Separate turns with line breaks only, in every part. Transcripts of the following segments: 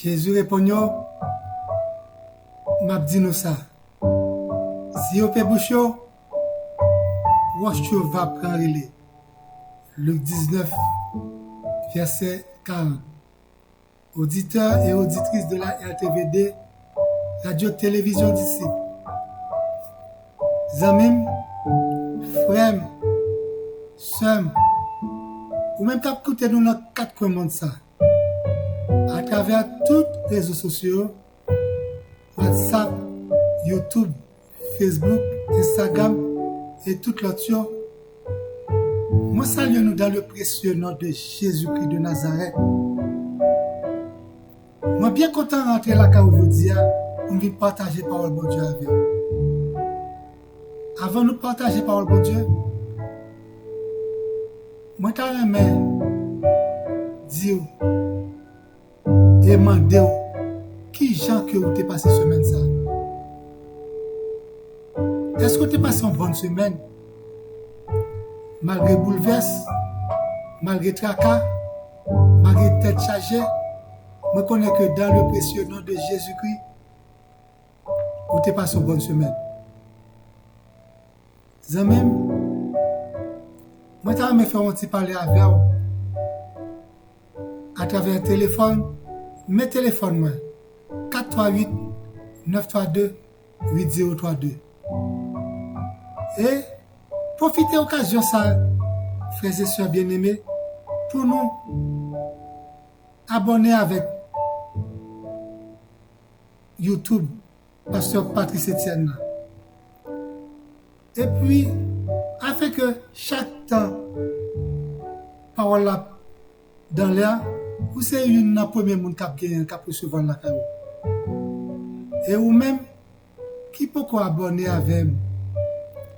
Jésus répondit, m'a dit nous ça. Si vous faites bouche, vous va prendre les. Luc 19, verset 40. Auditeurs et auditrices de la RTVD, radio-télévision d'ici. Zamim, frères, sœurs, ou même qu'à écouter nous dans 4 commandes ça. À travers tous les réseaux sociaux, WhatsApp, YouTube, Facebook, Instagram et toutes l'autre. Moi salue nous dans le précieux nom de Jésus-Christ de Nazareth. Moi bien content de rentrer là quand aujourd'hui on vient partager la parole de Dieu avec vous. Avant de partager la parole de Dieu, moi j'aimerais dire et demander qui gens que vous avez passé semaine ça. Est-ce que vous avez passé une bonne semaine? Malgré bouleverse, malgré tracas, malgré tête chargée, je connais que dans le précieux nom de Jésus-Christ, vous avez passé une bonne semaine. Zamem, moi je vais faire un petit parler avec vous à travers le téléphone, mes téléphones moi 438 932 8032. Et profitez de l'occasion ça, frères et sœurs bien-aimés, pour nous abonner avec YouTube, Pasteur Patrice Etienne. Et puis, afin que chaque temps, parole là, dans l'air, vous c'est une première monde qui a recevoir la cadeau. Et vous même, qui peut abonner avec moi?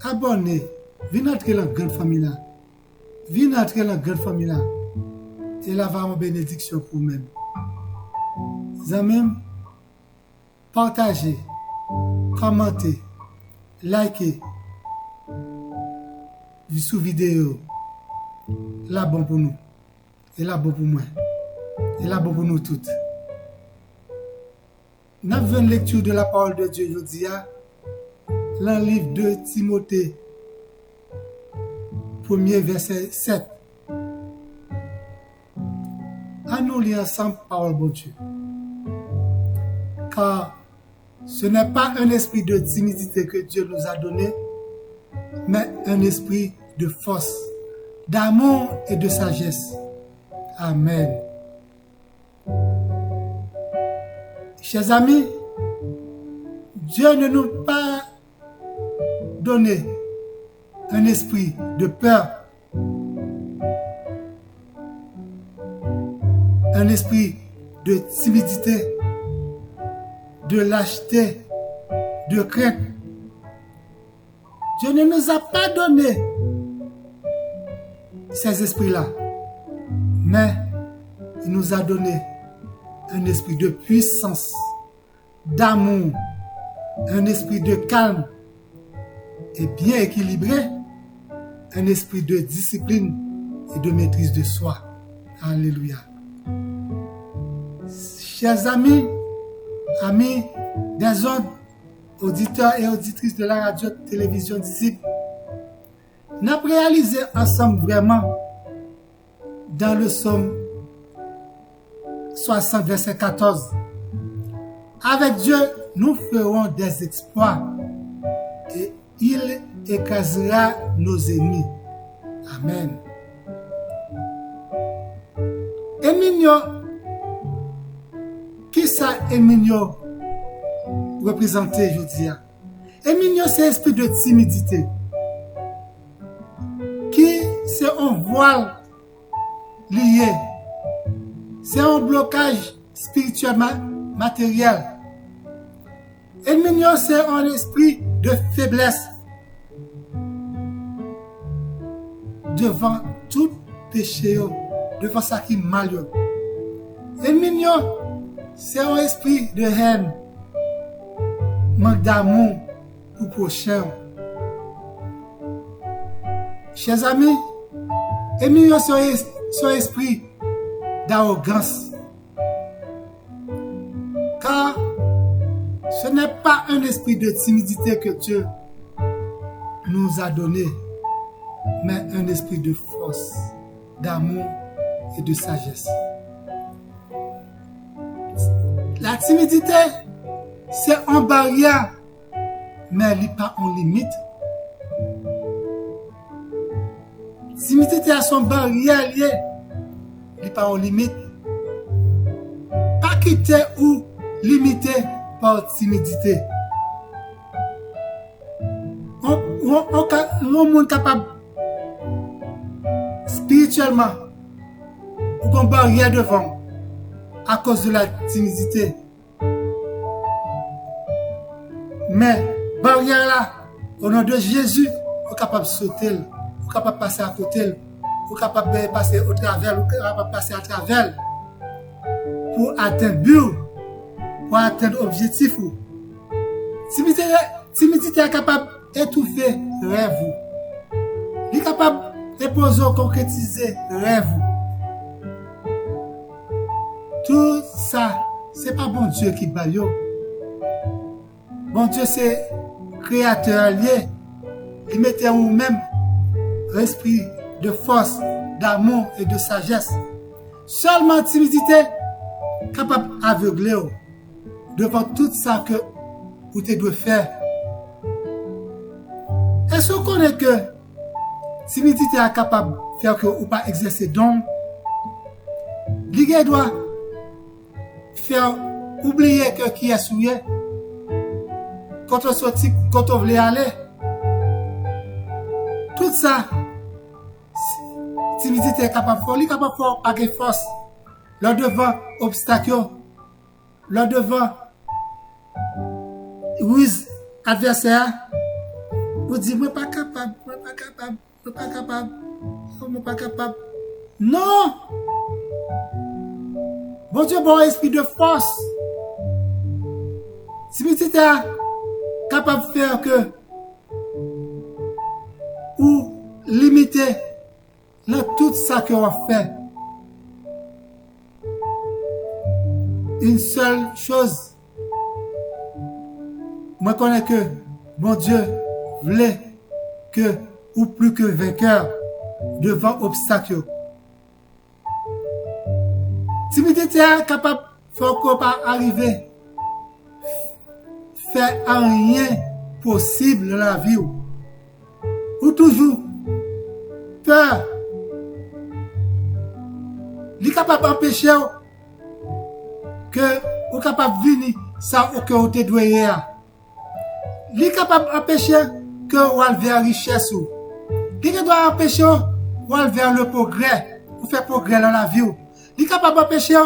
Abonnez, venez entrer dans la grande famille là. Venez entrer dans la grande famille là. Et là va une bénédiction pour vous-même. Zamem, partagez, commentez, likez. Sous vidéo. Là bon pour nous. Et là bon pour moi. Et là bon pour nous toutes. Nous avons une lecture de la parole de Dieu aujourd'hui. Dans le livre de Timothée, 1er verset 7. À nous lire ensemble la parole de Dieu. Car ce n'est pas un esprit de timidité que Dieu nous a donné, mais un esprit de force, d'amour et de sagesse. Amen. Chers amis, Dieu ne nous a pas donné un esprit de peur, un esprit de timidité, de lâcheté, de crainte. Dieu ne nous a pas donné ces esprits-là, mais il nous a donné un esprit de puissance, d'amour, un esprit de calme et bien équilibré, un esprit de discipline et de maîtrise de soi. Alléluia. Chers amis, amis des ondes, auditeurs et auditrices de la radio-télévision d'ici, nous avons réalisé ensemble vraiment dans le psaume 60, verset 14. Avec Dieu, nous ferons des exploits et il écrasera nos ennemis. Amen. Éminyo, qui ça Éminyo représenté aujourd'hui? Éminyo, c'est l'esprit de timidité. Qui c'est un voile lié. C'est un blocage spirituellement matériel. Éminyo, c'est un esprit de faiblesse devant tout péché, devant ça qui est mal. Éminyo, c'est un esprit de haine, manque d'amour pour prochain. Chers amis, Éminyo, c'est un esprit d'arrogance. Car ce n'est pas un esprit de timidité que Dieu nous a donné, mais un esprit de force, d'amour et de sagesse. La timidité, c'est en barrière, mais elle n'est pas en limite. Timidité a son barrière liée, elle n'est pas en limite. Pas quitter ou limiter par timidité. On monde capable spirituellement ou qu'on barrière devant à cause de la timidité. Mais barrière là, au nom de Jésus, on est capable de sauter, on est capable de passer à côté, on est capable de passer au travers, on est capable de passer à travers pour atteindre but, pour atteindre l'objectif. Timidité est capable d'étouffer rêve. Il est capable de poser, concrétiser rêve. Tout ça, c'est pas bon Dieu qui baille. Bon Dieu, c'est créateur lié. Il mettait en nous-mêmes l'esprit de force, d'amour et de sagesse. Seulement timidité capable d'aveugler devant tout ça que vous devez faire. Est-ce qu'on connaît que timidité est capable de faire que vous pas exercer don? L'idée doit faire oublier que qui est souillé. Quand on sortit, quand on voulait aller. Tout ça, timidité est capable de faire. Il est capable de faire avec force. Là devant obstacle, là devant ruse adversaire, vous dites, moi pas capable, moi pas capable, moi pas capable, moi pas capable. Non! Bon Dieu, bon esprit de force. Timidité est capable de faire que ou limiter dans tout ça que on fait. Une seule chose. Moi je connais que mon Dieu voulait que ou plus que vainqueur devant obstacle. Timidité est capable de faire qu'on pas arriver faire rien possible dans la vie ou toujours peur. Il est capable d'empêcher que vous capable de venir ça que vous te doyez. Il est capable d'empêcher que vous allez vers la richesse. Il doit empêcher vous aller vers le progrès, pour faire progrès dans la vie. Il est capable d'empêcher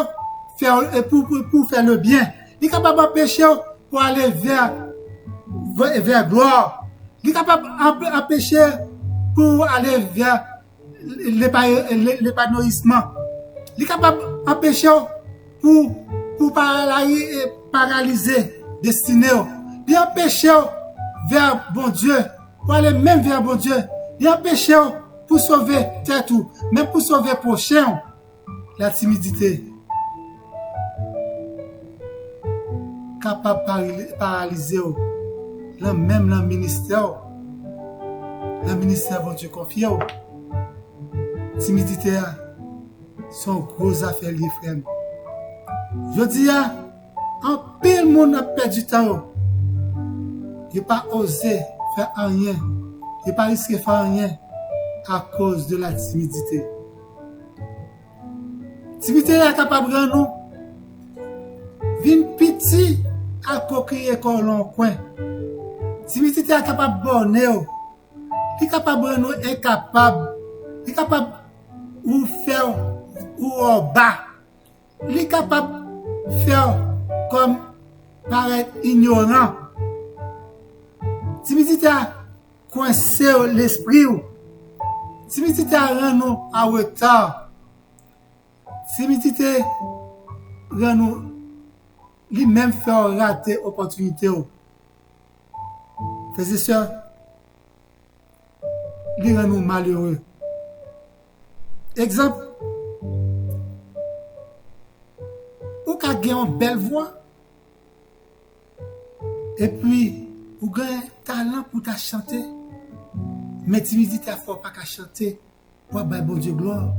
pour faire le bien. Il est capable d'empêcher pour aller vers gloire. Il est capable d'empêcher pour aller vers l'épanouissement. Il est capable d'empêcher pour paralyser destinée. Il empêche vers bon Dieu, pour aller même vers bon Dieu. Il empêche pour sauver tête ou même pour sauver prochain. La timidité capable de paralyser même le ministère bon Dieu confie. Timidité sont gros affaires les frères. Je dis en pile monde a perdu du temps. Il pas osé faire rien. Il pas risqué faire rien à cause de la timidité. Timidité est capable de nous vin petit à coquiller comme l'on coin. Timidité est capable de borner. Il est capable de nous incapable. Il est capable de faire ou en bas. Il est capable de faire comme paraître ignorant. Timidité a coincé l'esprit. Timidité a rendu nous en retard. Timidité rend nous lui-même faire rater l'opportunité. Frères et sœurs, il rend nous malheureux. Exemple, ou ka gen une belle voix, Et puis, ou avez un talent pour ta chanter. Mais timidité, il ne faut pas qu'à chanter. Pour avoir bon Dieu gloire.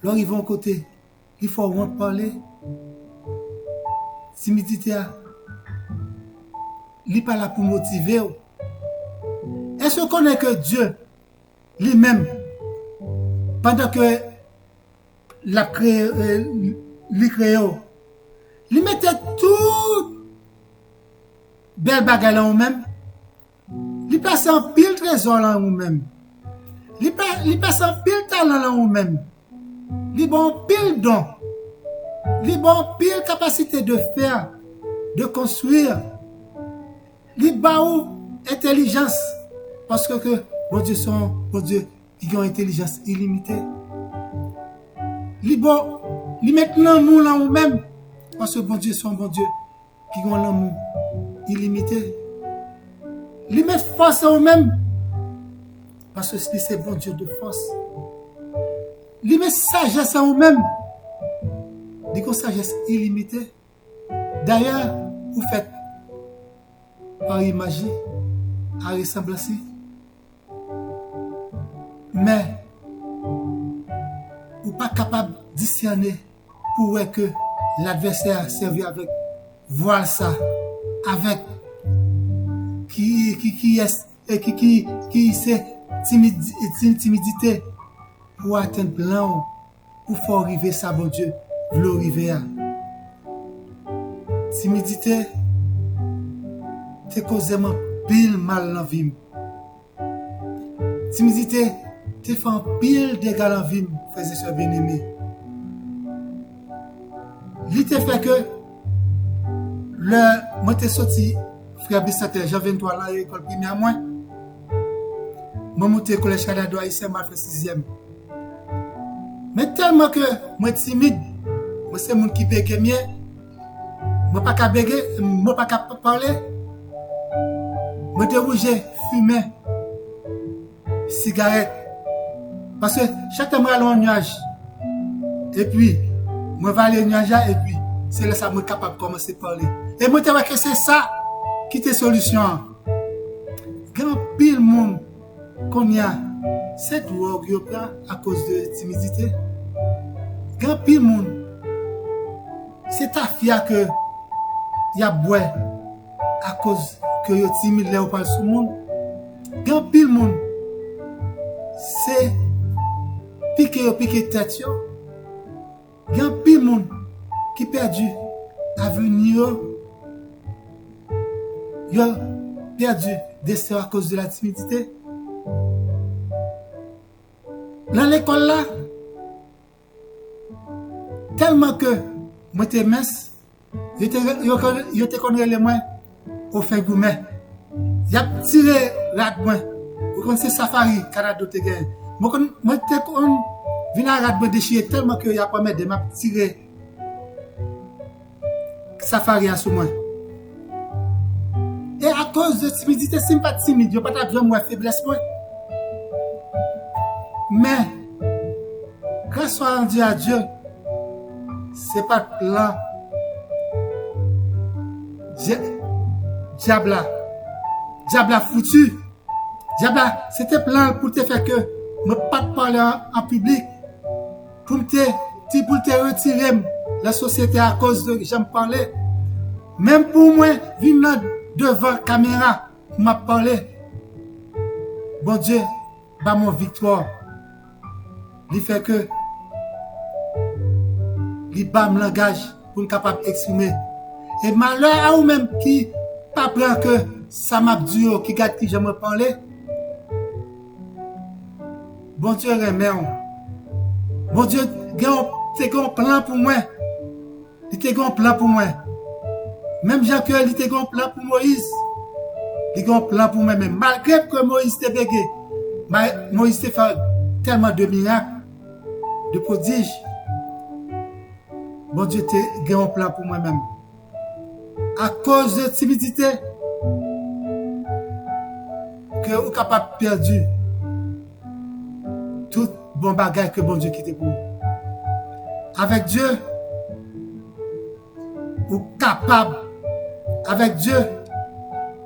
Là, ils vont côté. Il faut honte parler. Timidité, il n'est pas là pour motiver. Est-ce qu'on connaît que Dieu, lui-même, pendant que l'a créé, il mettait tout belle bagarre en même. Il passe en pile trésor là en même. Il passe en pile talent là en même. Il bon pile don. Il bon pile capacité de faire, de construire. Il bon intelligence. Parce que bon Dieu sont, bon Dieu, ils ont une intelligence illimitée. Ils mettent l'amour là en même. Parce que bon Dieu sont bon Dieu, qui ont l'amour illimité. Ils mettent force en même. Parce que c'est bon Dieu de force. Ils mettent sagesse en même. Ils ont sagesse illimitée. D'ailleurs, vous faites par magie, à ressemblance. Mais, vous n'êtes pas capable de discerner pour voir que l'adversaire servi avec voile ça, avec qui c'est timidité pour atteindre plan, pour faire arriver ça, bon Dieu, pour arriver à. Timidité, c'est causément pile mal dans la vie. Timidité, c'est fait un pile dégâts dans la vie, frères et sœurs bien-aimés. L'idée fait que moi t'ai sorti frère Bissater, j'ai 23 ans à l'école primaire moi. Moi monté au collège Canada ici m'a fait 6e. Mais tellement que moi timide, moi c'est monde qui bégaye bien. Moi pas qu'à bégayer, moi pas qu'à parler. Moi te rouge, fumer, cigarette. Parce que chaque temps je vais aller en nuage. Et puis moi vais aller au nuage et puis c'est là ça moi capable de commencer à parler. Et moi te vois que c'est ça qui est solution. Grand pile monde qu'on y a cette drogue à cause de timidité. Grand pile monde c'est ta fille que y a boire à cause que yo timide là ou pas sous monde. Grand pile monde c'est piquer tête yo. Grand pile monde qui perdu avenir yo perdu destin à cause de la timidité. Dans l'école là, tellement que moi t'es mince, je te connais les moins au fin gourmet. Y a tiré la moi. Vous connaissez Safari Canada te gagne. Moi te connais vient à rat déchirer tellement que y a pas mettre de m'a tiré Safari à sous moi. Et à cause de timidité, c'est pas timide, je pas ta besoin moi faiblesse moi. Mais grâce à Dieu, c'est pas plan diable foutu. Diable, c'était plan pour te faire que me pas parler en public, pour te retirer la société à cause de j'aime parler. Même pour moi, venir devant la caméra, m'a parlé. Bon Dieu, bah mon victoire. Il fait que il bat mon langage pour être capable d'exprimer. Et malheur à ou même qui pas prend que ça m'a dit qui garde qui j'aime parler. Bon Dieu remet. Bon Dieu, il a un plan pour moi. Il a un plan pour moi. Même Jacques, il a un plan pour Moïse. Il a un plan pour moi. Mais malgré que Moïse te bégué, Moïse te fait tellement de miracles, de prodiges. Bon Dieu, tu as un plan pour moi-même. À cause de timidité, que vous êtes capable de perdre tout bon bagage que bon Dieu quitte pour vous. Avec Dieu, vous êtes capable. Avec Dieu,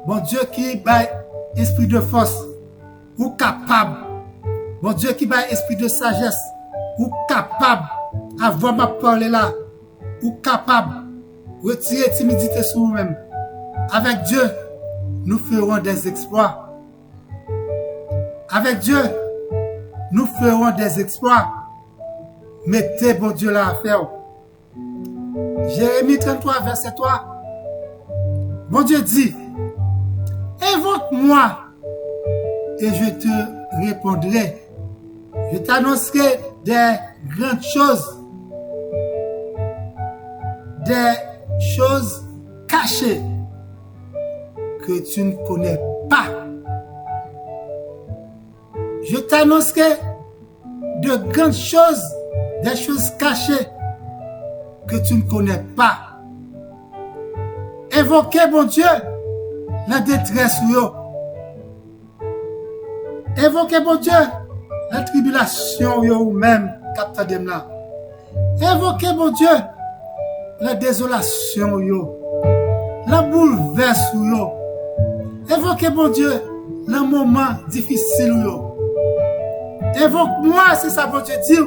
Bon Dieu qui baille esprit de force, ou capable. Bon Dieu qui baille esprit de sagesse, ou capable. Avant ma parler là, ou capable. Retirer timidité sur nous-mêmes. Avec Dieu, nous ferons des exploits. Avec Dieu, nous ferons des exploits. Mettez bon Dieu là à faire. Jérémie 33, verset 3. Bon Dieu dit, invoque-moi et je te répondrai. Je t'annoncerai des grandes choses, des choses cachées que tu ne connais pas. Je t'annoncerai de grandes choses, des choses cachées que tu ne connais pas. Invoquez mon Dieu la détresse yo. Invoquez mon Dieu la tribulation yo ou même capta dem là. Invoquez mon Dieu la désolation yo. La bouleverse yo. Invoquez mon Dieu le moment difficile yo. Invoque-moi, c'est ça bon Dieu dit.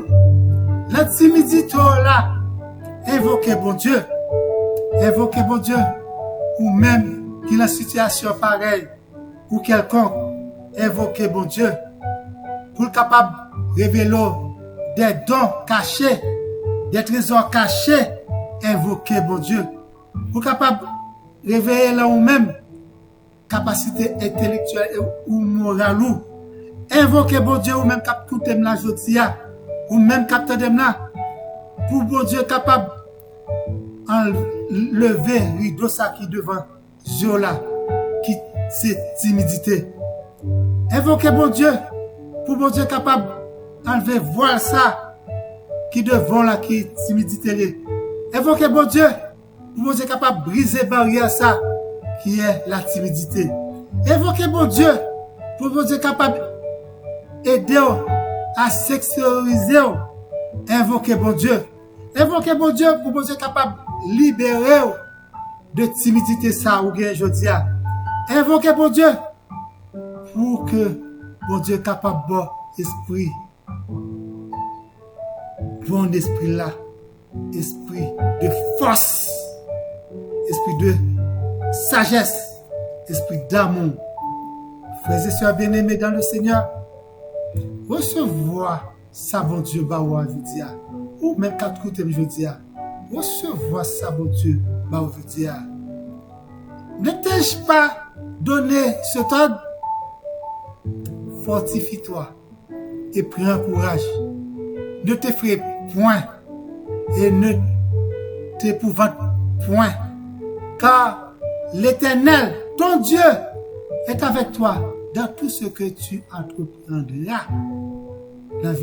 La timidité là. Invoquez bon Dieu. Invoquez bon Dieu. Ou même qui la situation pareille. Ou quelconque. Invoquez bon Dieu. Pour capable de révéler des dons cachés. Des trésors cachés. Invoquez bon Dieu. Pour capable de révéler là ou même capacité intellectuelle ou morale. Invoquez bon Dieu ou même cap tout thème là jodia. Ou même capteur dem là. Pour bon Dieu capable enlever rideau ça qui devant Dieu là, qui c'est timidité. Invoquez bon Dieu, pour bon Dieu capable enlever voile ça, qui devant là, qui timidité. Invoquez bon Dieu, pour bon Dieu capable briser barrière ça, qui est la timidité. Invoquez bon Dieu, pour bon Dieu capable aider à sexualiser. Invoquez bon Dieu. Invoquez bon Dieu pour bon Dieu capable libérer de timidité ça ou bien aujourd'hui. Invoquez bon Dieu pour que bon Dieu capable bon esprit. Bon esprit là. Esprit de force. Esprit de sagesse. Esprit d'amour. Frères et sœurs bien-aimés dans le Seigneur. Recevoir ça bon Dieu ba ou dire. Ou même quatre côtés je dis. Recevoir ça bon Dieu ba ou dire. Ne t'ai-je pas donné ce temps? Fortifie-toi et prends courage. Ne t'effraie point et ne t'épouvante point. Car l'Éternel, ton Dieu, est avec toi dans tout ce que tu entreprendras. Dans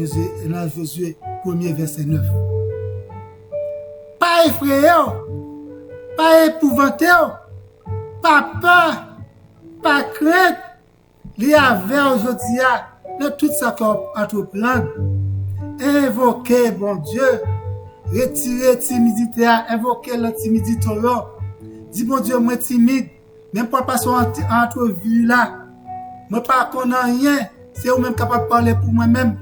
Josué 1er verset 9. Pas effrayé, pas épouvanté, pas peur, pas crainte. Il y avait aujourd'hui dans tout ça qu'on entreprend. Invoquer bon Dieu, retirer timidité, invoquer la timidité. Dis bon Dieu, moi timide, même pas passer en entrevue là. Moi pas connais rien, c'est vous même capable de parler pour moi-même.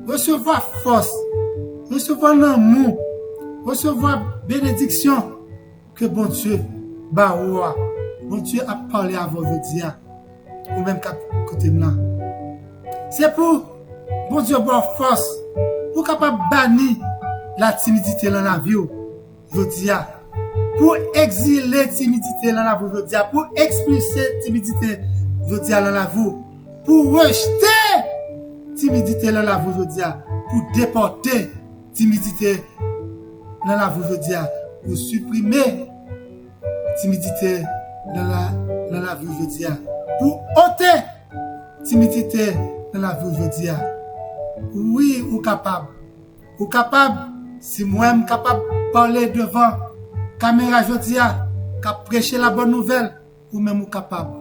Recevoir force, recevoir l'amour, recevoir bénédiction que bon Dieu ba ou. Bon Dieu a parlé à vous aujourd'hui, ou même côté là. C'est pour bon Dieu bonne force, pour capable bannir la timidité dans la vie aujourd'hui, pour exiler timidité dans la vie aujourd'hui, pour expulser timidité aujourd'hui dans la vie, pour rejeter timidité dans la vie aujourd'hui, pour déporter timidité dans la vie aujourd'hui, pour supprimer timidité dans la vie aujourd'hui, pour ôter timidité dans la vie aujourd'hui. Oui, ou capable. Ou capable, si moi-même capable de parler devant caméra aujourd'hui, capable prêcher la bonne nouvelle, ou même ou capable.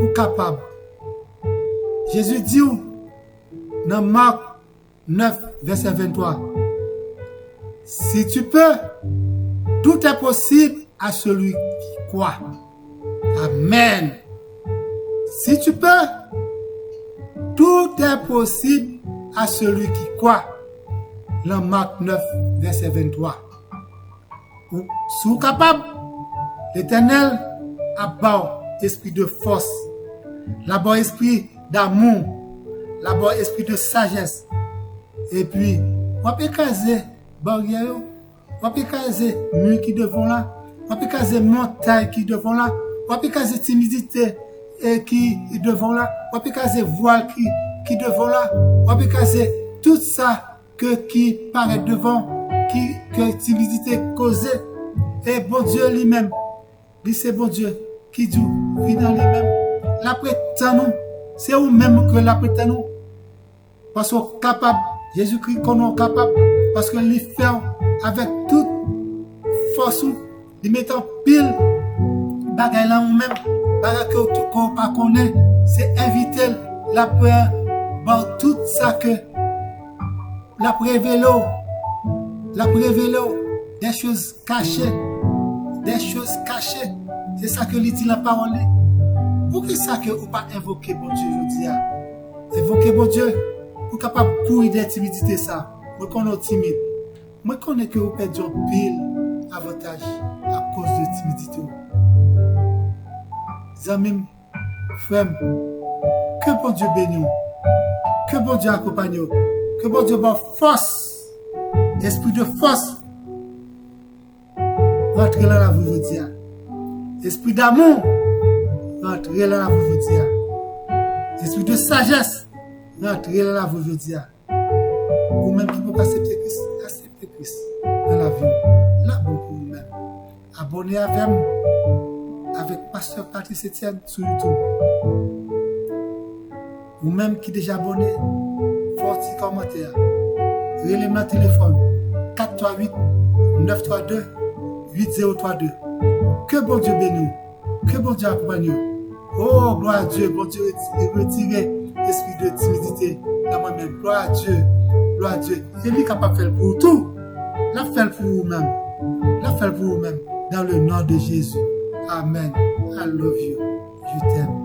Ou capable. Jésus dit dans Marc 9, verset 23. Si tu peux, tout est possible à celui qui croit. Amen. Si tu peux, tout est possible à celui qui croit. Dans Marc 9, verset 23. Si vous êtes capable, l'Éternel a bas esprit de force, là-bas esprit d'amour, là-bas esprit de sagesse. Et puis, on peut écraser barrière, on peut écraser mur qui devant là, on peut écraser montagne qui devant là, on peut écraser timidité qui devant là, on peut écraser voile qui devant là, on peut écraser tout ça qui paraît devant, que timidité causée. Et bon Dieu lui-même, c'est bon Dieu qui dit, vit dans lui-même. La prétend nous, c'est vous-même que la prétend nous. Parce qu'on est capable, Jésus-Christ qu'on est capable, parce que il fait avec toute force, il met en pile, bagaille là nous-même, bagaille que qu'on pas connaît, c'est inviter la peur, par tout ça que la prévélo, des choses cachées, c'est ça que dit la parole. Pour qui ça que vous pas invoquer bon Dieu aujourd'hui? Invoquer bon Dieu, pour capable courir des timidités ça. Moi qu'on est timide, moi connais que vous perdez pile avantage à cause de timidité. Amis, frères, que bon Dieu bénisse, que bon Dieu accompagne, que bon Dieu donne force, esprit de force, rentrez dans la vie aujourd'hui. Esprit d'amour, rentrez dans la vie aujourd'hui. Esprit de sagesse, rentrez dans la vie aujourd'hui. Ou même qui peut accepter Christ dans la vie. Là, beaucoup vous-même. Abonnez avec Pasteur Patrice Etienne sur YouTube. Ou même qui déjà abonné, faites un commentaire. Relève le téléphone 438 932 8032. Que bon Dieu bénisse. Que bon Dieu accompagne. Oh, gloire à Dieu. Bon Dieu, retirez l'esprit de timidité dans moi-même. Gloire à Dieu. Gloire à Dieu. Et lui capable de faire pour tout. La faire pour vous-même. La faire pour vous-même. Dans le nom de Jésus. Amen. I love you. Je t'aime.